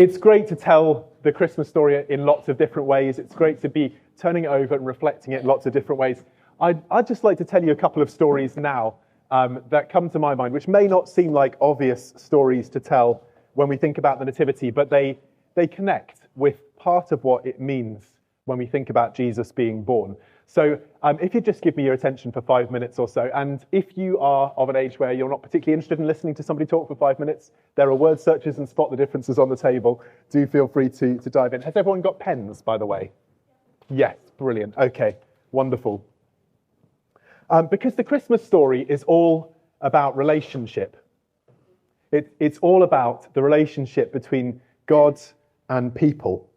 It's great to tell the Christmas story in lots of different ways. It's great to be turning it over and reflecting it in lots of different ways. I'd just like to tell you a couple of stories now that come to my mind, which may not seem like obvious stories to tell when we think about the Nativity, but they connect with part of what it means when we think about Jesus being born. So if you just give me your attention for 5 minutes or so, and if you are of an age where you're not particularly interested in listening to somebody talk for 5 minutes, there are word searches and spot the differences on the table. Do feel free to dive in. Has everyone got pens, by the way? Yes, brilliant. Okay, wonderful. Because the Christmas story is all about relationship. It's all about the relationship between God and people.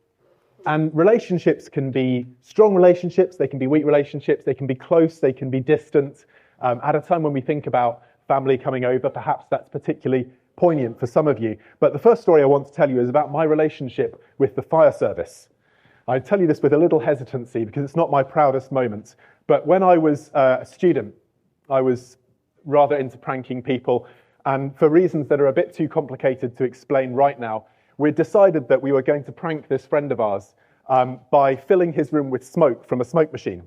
And relationships can be strong relationships, they can be weak relationships, they can be close, they can be distant. At a time when we think about family coming over, perhaps that's particularly poignant for some of you. But the first story I want to tell you is about my relationship with the fire service. I tell you this with a little hesitancy because it's not my proudest moment. But when I was a student, I was rather into pranking people. And for reasons that are a bit too complicated to explain right now, we decided that we were going to prank this friend of ours by filling his room with smoke from a smoke machine.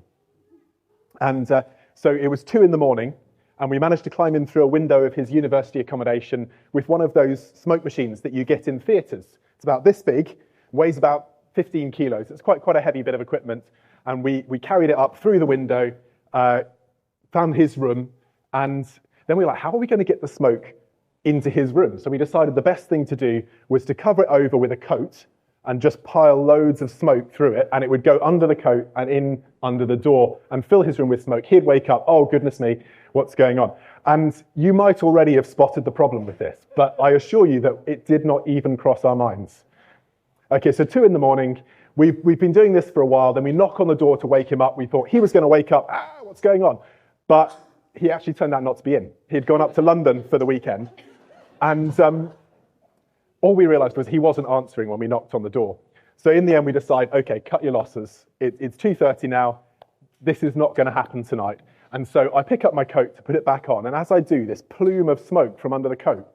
And so it was 2 a.m, and we managed to climb in through a window of his university accommodation with one of those smoke machines that you get in theatres. It's about this big, weighs about 15 kilos. It's quite a heavy bit of equipment. And we carried it up through the window, found his room, and then we were like, how are we going to get the smoke into his room? So we decided the best thing to do was to cover it over with a coat and just pile loads of smoke through it, and it would go under the coat and in under the door and fill his room with smoke. He'd wake up, oh goodness me, what's going on? And you might already have spotted the problem with this, but I assure you that it did not even cross our minds. Okay, so 2 a.m, we've been doing this for a while, then we knock on the door to wake him up. We thought he was going to wake up, what's going on? But he actually turned out not to be in. He'd gone up to London for the weekend. And all we realised was he wasn't answering when we knocked on the door. So in the end, we decide, okay, cut your losses. It's 2:30 now. This is not going to happen tonight. And so I pick up my coat to put it back on. And as I do, this plume of smoke from under the coat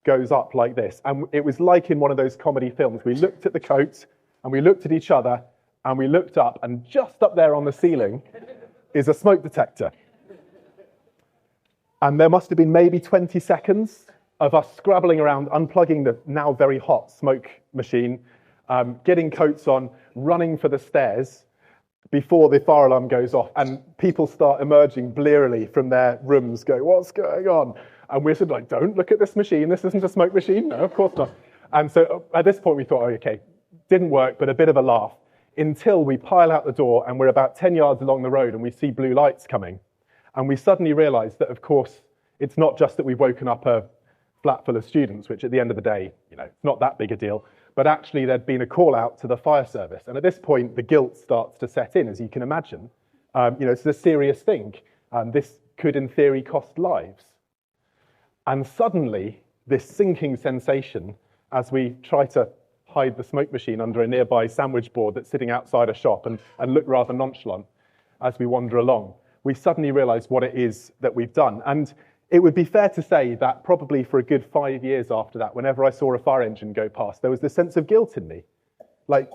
goes up like this. And it was like in one of those comedy films. We looked at the coat and we looked at each other and we looked up, and just up there on the ceiling is a smoke detector. And there must have been maybe 20 seconds of us scrabbling around, unplugging the now very hot smoke machine, getting coats on, running for the stairs before the fire alarm goes off, and people start emerging blearily from their rooms going, what's going on? And we're sort of like, don't look at this machine, this isn't a smoke machine. No, of course not. And so at this point we thought, okay, didn't work, but a bit of a laugh, until we pile out the door and we're about 10 yards along the road and we see blue lights coming. And we suddenly realised that, of course, it's not just that we've woken up a flat full of students, which at the end of the day, it's not that big a deal, but actually there'd been a call out to the fire service. And at this point, the guilt starts to set in, as you can imagine. It's a serious thing. This could, in theory, cost lives. And suddenly, this sinking sensation, as we try to hide the smoke machine under a nearby sandwich board that's sitting outside a shop and look rather nonchalant as we wander along, we suddenly realise what it is that we've done. And it would be fair to say that probably for a good 5 years after that, whenever I saw a fire engine go past, there was this sense of guilt in me. Like,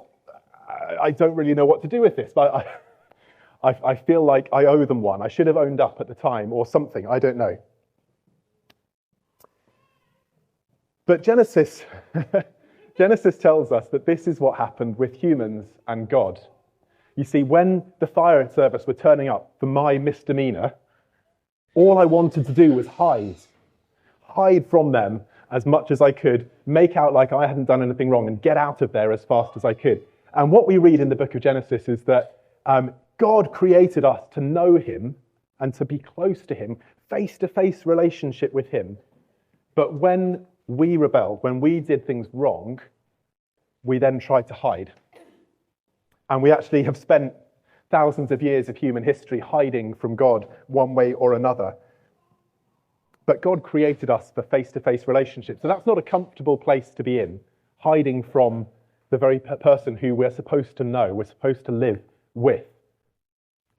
I don't really know what to do with this, but I feel like I owe them one. I should have owned up at the time or something, I don't know. But Genesis tells us that this is what happened with humans and God. You see, when the fire service were turning up for my misdemeanour, all I wanted to do was hide from them as much as I could, make out like I hadn't done anything wrong, and get out of there as fast as I could. And what we read in the book of Genesis is that God created us to know him and to be close to him, face-to-face relationship with him. But when we rebelled, when we did things wrong, we then tried to hide. And we actually have spent thousands of years of human history hiding from God one way or another. But God created us for face-to-face relationships. So that's not a comfortable place to be in, hiding from the very person who we're supposed to know, we're supposed to live with.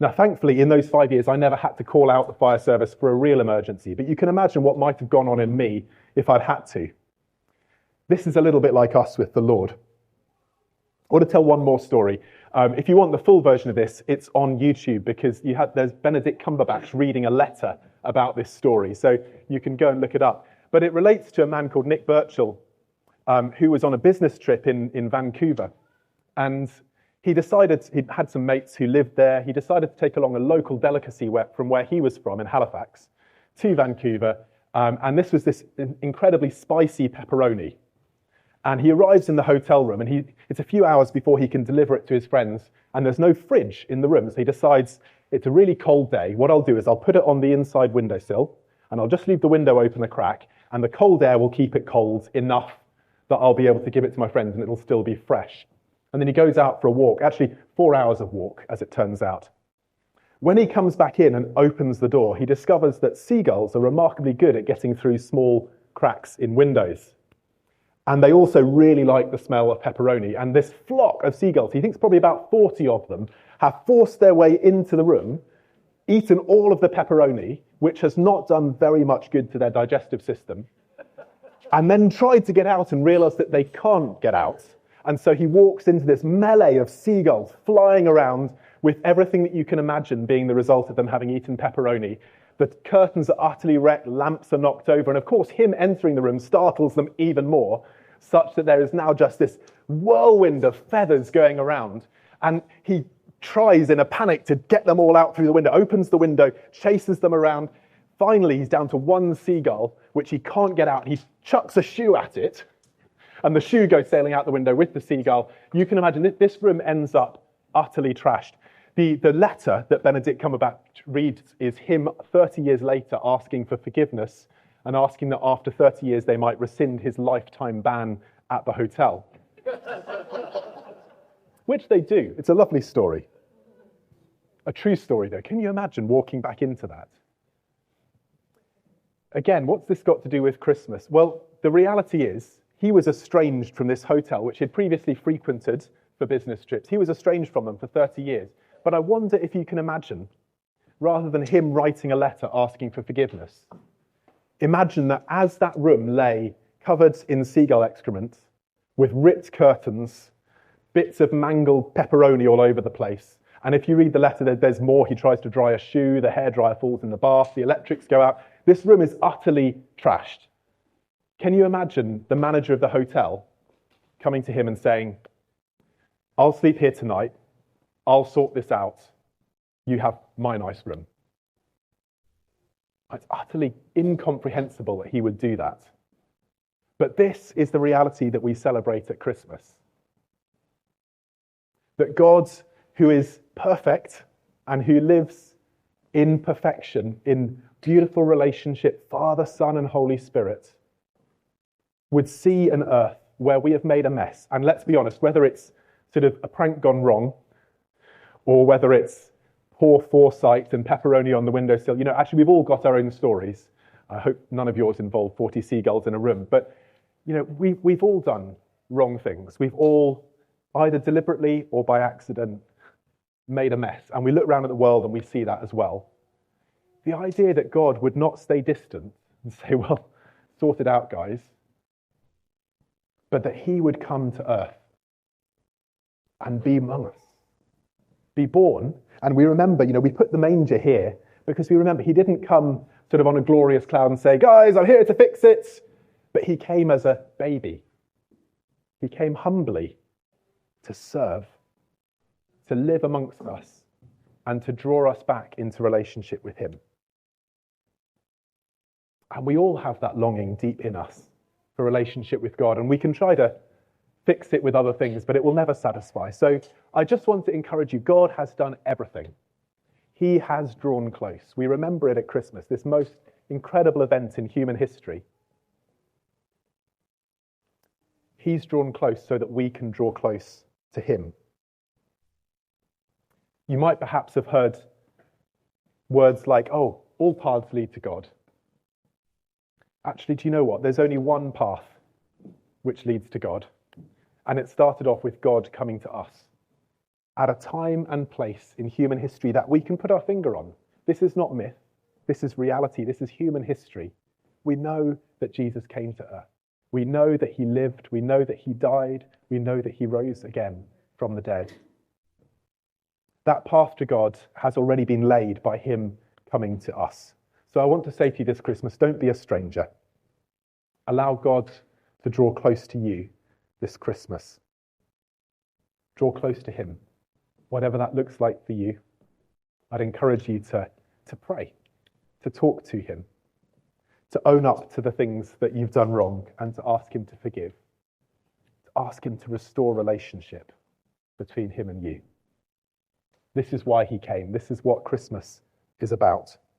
Now, thankfully, in those 5 years, I never had to call out the fire service for a real emergency. But you can imagine what might have gone on in me if I'd had to. This is a little bit like us with the Lord. I want to tell one more story. If you want the full version of this, it's on YouTube because there's Benedict Cumberbatch reading a letter about this story. So you can go and look it up. But it relates to a man called Nick Burchell, who was on a business trip in Vancouver. And he decided, he'd had some mates who lived there. He decided to take along a local delicacy from where he was from in Halifax to Vancouver. And this was this incredibly spicy pepperoni. And he arrives in the hotel room, and it's a few hours before he can deliver it to his friends, and there's no fridge in the room. So he decides, it's a really cold day. What I'll do is I'll put it on the inside windowsill, and I'll just leave the window open a crack, and the cold air will keep it cold enough that I'll be able to give it to my friends, and it'll still be fresh. And then he goes out for a walk, actually 4 hours of walk, as it turns out. When he comes back in and opens the door, he discovers that seagulls are remarkably good at getting through small cracks in windows. And they also really like the smell of pepperoni. And this flock of seagulls, he thinks probably about 40 of them, have forced their way into the room, eaten all of the pepperoni, which has not done very much good to their digestive system, and then tried to get out and realized that they can't get out. And so he walks into this melee of seagulls flying around with everything that you can imagine being the result of them having eaten pepperoni. The curtains are utterly wrecked, lamps are knocked over, and of course him entering the room startles them even more, such that there is now just this whirlwind of feathers going around. And he tries in a panic to get them all out through the window, opens the window, chases them around. Finally, he's down to one seagull, which he can't get out. He chucks a shoe at it, and the shoe goes sailing out the window with the seagull. You can imagine that this room ends up utterly trashed. The letter that Benedict Cumberbatch reads is him 30 years later asking for forgiveness and asking that after 30 years they might rescind his lifetime ban at the hotel. Which they do. It's a lovely story. A true story, though. Can you imagine walking back into that? Again, what's this got to do with Christmas? Well, the reality is he was estranged from this hotel, which he'd previously frequented for business trips. He was estranged from them for 30 years. But I wonder if you can imagine, rather than him writing a letter asking for forgiveness, imagine that as that room lay covered in seagull excrement, with ripped curtains, bits of mangled pepperoni all over the place. And if you read the letter, there's more. He tries to dry a shoe, the hairdryer falls in the bath, the electrics go out. This room is utterly trashed. Can you imagine the manager of the hotel coming to him and saying, I'll sleep here tonight, I'll sort this out, you have my nice room? It's utterly incomprehensible that he would do that. But this is the reality that we celebrate at Christmas. That God, who is perfect and who lives in perfection, in beautiful relationship, Father, Son, and Holy Spirit, would see an earth where we have made a mess. And let's be honest, whether it's sort of a prank gone wrong, or whether it's poor foresight and pepperoni on the windowsill, actually we've all got our own stories. I hope none of yours involve 40 seagulls in a room. But, we've all done wrong things. We've all, either deliberately or by accident, made a mess. And we look around at the world and we see that as well. The idea that God would not stay distant and say, well, sort it out, guys, but that he would come to earth and be among us, be born. And we remember, we put the manger here because we remember he didn't come sort of on a glorious cloud and say, guys, I'm here to fix it. But he came as a baby. He came humbly to serve, to live amongst us, and to draw us back into relationship with him. And we all have that longing deep in us for relationship with God, and we can try to fix it with other things, but it will never satisfy. So I just want to encourage you, God has done everything. He has drawn close. We remember it at Christmas, this most incredible event in human history. He's drawn close so that we can draw close to him. You might perhaps have heard words like, oh, all paths lead to God. Actually, do you know what? There's only one path which leads to God. And it started off with God coming to us at a time and place in human history that we can put our finger on. This is not myth. This is reality. This is human history. We know that Jesus came to earth. We know that he lived, we know that he died, we know that he rose again from the dead. That path to God has already been laid by him coming to us. So I want to say to you this Christmas, don't be a stranger. Allow God to draw close to you this Christmas. Draw close to him, whatever that looks like for you. I'd encourage you to pray, to talk to him, to own up to the things that you've done wrong and to ask him to forgive, to ask him to restore relationship between him and you. This is why he came. This is what Christmas is about.